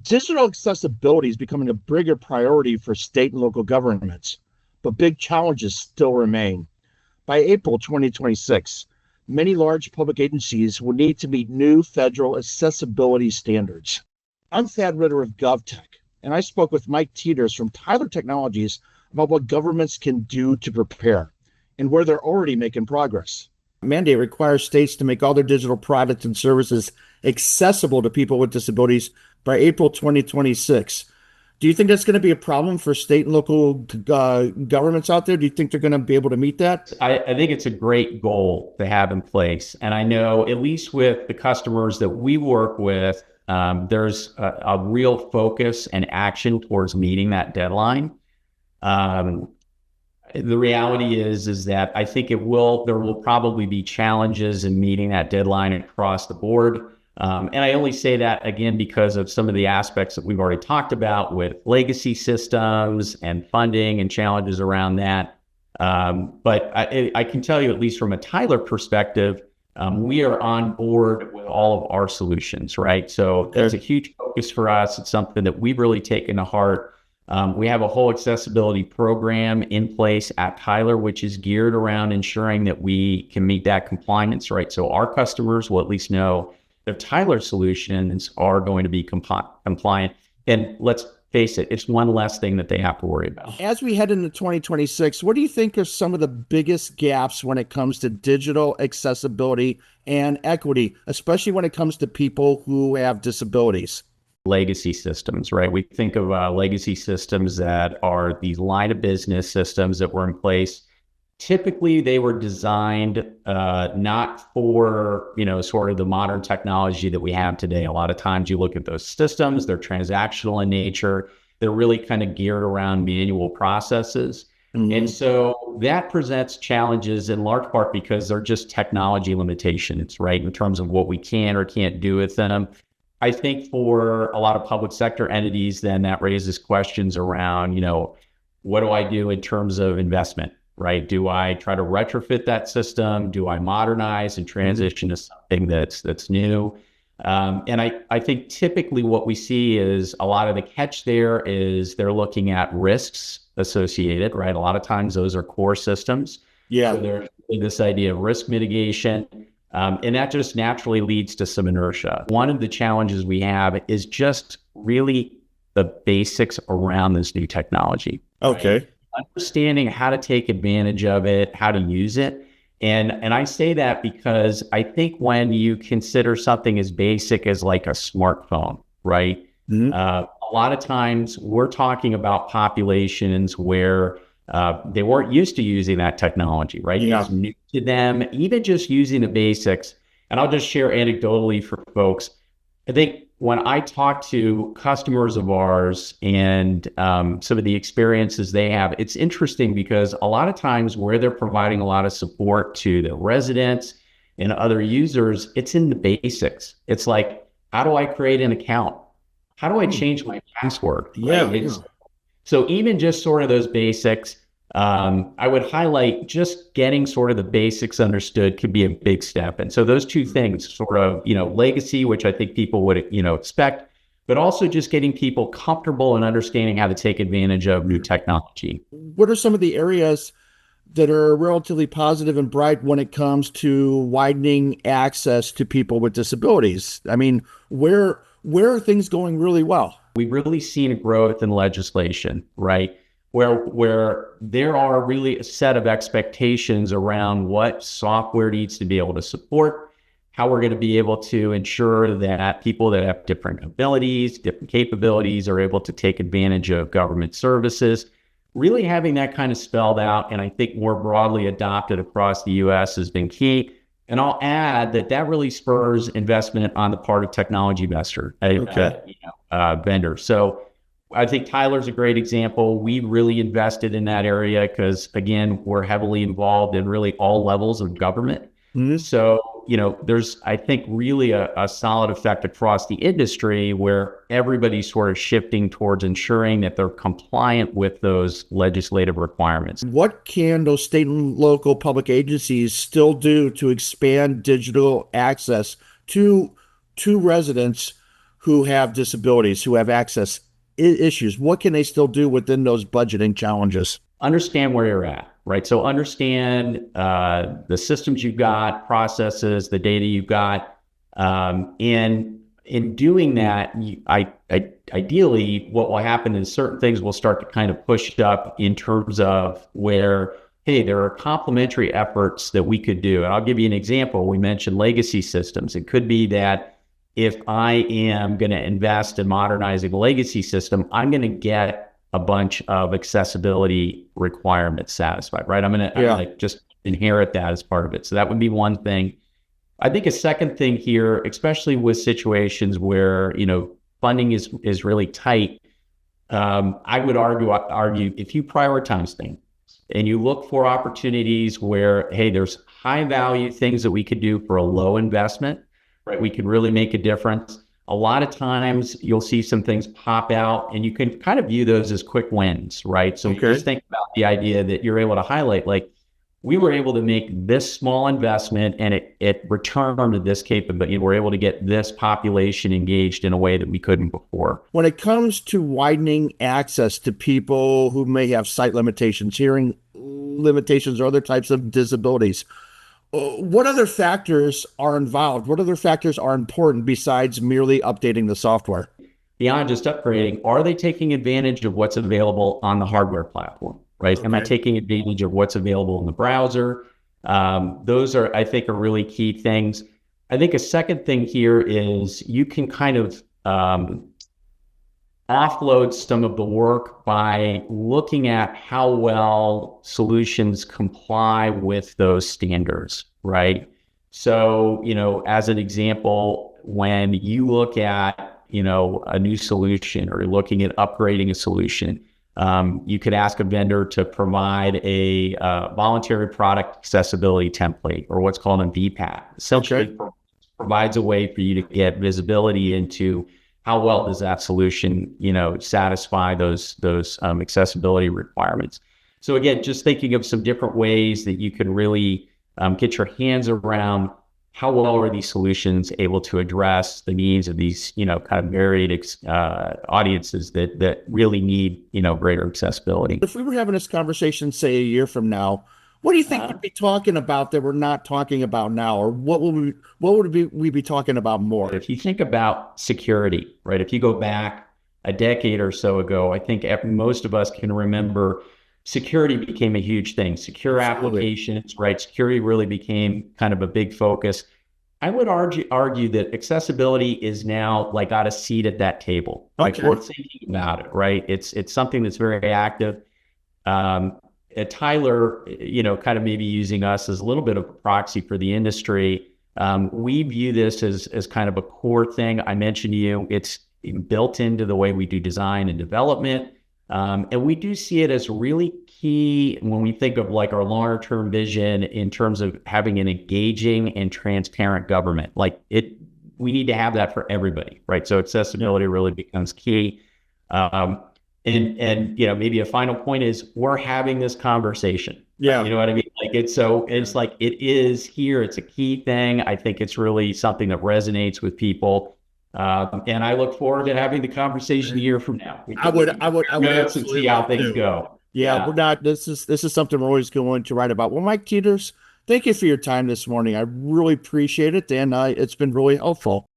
Digital accessibility is becoming a bigger priority for state and local governments, but big challenges still remain. By April 2026, many large public agencies will need to meet new federal accessibility standards. I'm Thad Ritter of GovTech, and I spoke with Mike Teeters from Tyler Technologies about what governments can do to prepare and where they're already making progress. Mandate requires states to make all their digital products and services accessible to people with disabilities by April 2026. Do you think that's going to be a problem for state and local governments out there? Do you think they're going to be able to meet that? I think it's a great goal to have in place. And I know, at least with the customers that we work with, there's a real focus and action towards meeting that deadline. The reality is that I think there will probably be challenges in meeting that deadline across the board. And I only say that again because of some of the aspects that we've already talked about with legacy systems and funding and challenges around that. But I can tell you, at least from a Tyler perspective, we are on board with all of our solutions, right? So there's a huge focus for us. It's something that we've really taken to heart. We have a whole accessibility program in place at Tyler, which is geared around ensuring that we can meet that compliance, right? So our customers will at least know their Tyler solutions are going to be compliant. And let's face it, it's one less thing that they have to worry about. As we head into 2026, what do you think are some of the biggest gaps when it comes to digital accessibility and equity, especially when it comes to people who have disabilities? Legacy systems, right? We think of legacy systems that are these line of business systems that were in place. Typically, they were designed not for, sort of the modern technology that we have today. A lot of times you look at those systems, they're transactional in nature. They're really kind of geared around manual processes. Mm-hmm. And so that presents challenges in large part because they're just technology limitations, right? In terms of what we can or can't do with them. I think for a lot of public sector entities, then that raises questions around, what do I do in terms of investment? Right? Do I try to retrofit that system? Do I modernize and transition to something that's new? And I think typically what we see is a lot of the catch there is they're looking at risks associated, right? A lot of times those are core systems. Yeah. So there's this idea of risk mitigation. And that just naturally leads to some inertia. One of the challenges we have is just really the basics around this new technology. Okay. Right? Understanding how to take advantage of it, how to use it. And I say that because I think when you consider something as basic as like a smartphone, right? Mm-hmm. A lot of times we're talking about populations where they weren't used to using that technology, right? Yeah. It was new to them, even just using the basics. And I'll just share anecdotally for folks. I think when I talk to customers of ours and some of the experiences they have, it's interesting because a lot of times where they're providing a lot of support to the residents and other users, it's in the basics. It's like, how do I create an account? How do I change my password? Yeah. Right? So even just sort of those basics, I would highlight just getting sort of the basics understood could be a big step. And so those two things, sort of, legacy, which I think people would, expect, but also just getting people comfortable and understanding how to take advantage of new technology. What are some of the areas that are relatively positive and bright when it comes to widening access to people with disabilities? I mean, where are things going really well? We've really seen a growth in legislation, right? Where there are really a set of expectations around what software needs to be able to support, how we're going to be able to ensure that people that have different abilities, different capabilities are able to take advantage of government services. Really having that kind of spelled out, and I think more broadly adopted across the U.S. has been key. And I'll add that really spurs investment on the part of technology vendors. So I think Tyler's a great example. We really invested in that area because, again, we're heavily involved in really all levels of government. Mm-hmm. So, there's, I think, really a solid effect across the industry where everybody's sort of shifting towards ensuring that they're compliant with those legislative requirements. What can those state and local public agencies still do to expand digital access to residents who have disabilities, who have access issues? What can they still do within those budgeting challenges? Understand where you're at, right? So understand the systems you've got, processes, the data you've got, and in doing that, ideally, what will happen is certain things will start to kind of push up in terms of where, hey, there are complementary efforts that we could do. And I'll give you an example. We mentioned legacy systems. It could be that if I am going to invest in modernizing a legacy system, I'm going to get a bunch of accessibility requirements satisfied, right? I'm going to just inherit that as part of it. So that would be one thing. I think a second thing here, especially with situations where, funding is really tight, I would argue if you prioritize things and you look for opportunities where, hey, there's high value things that we could do for a low investment, right? We could really make a difference. A lot of times you'll see some things pop out and you can kind of view those as quick wins, right? So you just think about the idea that you're able to highlight, like, we were able to make this small investment and it returned this capability. We're able to get this population engaged in a way that we couldn't before. When it comes to widening access to people who may have sight limitations, hearing limitations, or other types of disabilities, what other factors are involved? What other factors are important besides merely updating the software? Beyond just upgrading, are they taking advantage of what's available on the hardware platform? Right? Am I taking advantage of what's available in the browser? Those are, I think, are really key things. I think a second thing here is you can kind of offload some of the work by looking at how well solutions comply with those standards, right? So, as an example, when you look at, a new solution or looking at upgrading a solution, you could ask a vendor to provide a voluntary product accessibility template, or what's called a VPAT. Essentially provides a way for you to get visibility into how well does that solution, satisfy those accessibility requirements. So again, just thinking of some different ways that you can really get your hands around how well are these solutions able to address the needs of these, kind of varied audiences that really need, greater accessibility. If we were having this conversation, say, a year from now, what do you think we'd be talking about that we're not talking about now? Or what would we be talking about more? If you think about security, right? If you go back a decade or so ago, I think most of us can remember security became a huge thing. Secure applications, right? Security really became kind of a big focus. I would argue that accessibility is now like got a seat at that table. Like we're thinking about it, right? It's something that's very active. At Tyler, kind of maybe using us as a little bit of a proxy for the industry. We view this as kind of a core thing. I mentioned to you, it's built into the way we do design and development. And we do see it as really key when we think of like our longer term vision in terms of having an engaging and transparent government. We need to have that for everybody, right? So accessibility really becomes key. And maybe a final point is we're having this conversation. Yeah. You know what I mean? It's like it is here. It's a key thing. I think it's really something that resonates with people. And I look forward to having the conversation a year from now. I would see how things go. Yeah, we're not. This is something we're always going to write about. Well, Mike Teeters, thank you for your time this morning. I really appreciate it, and it's been really helpful.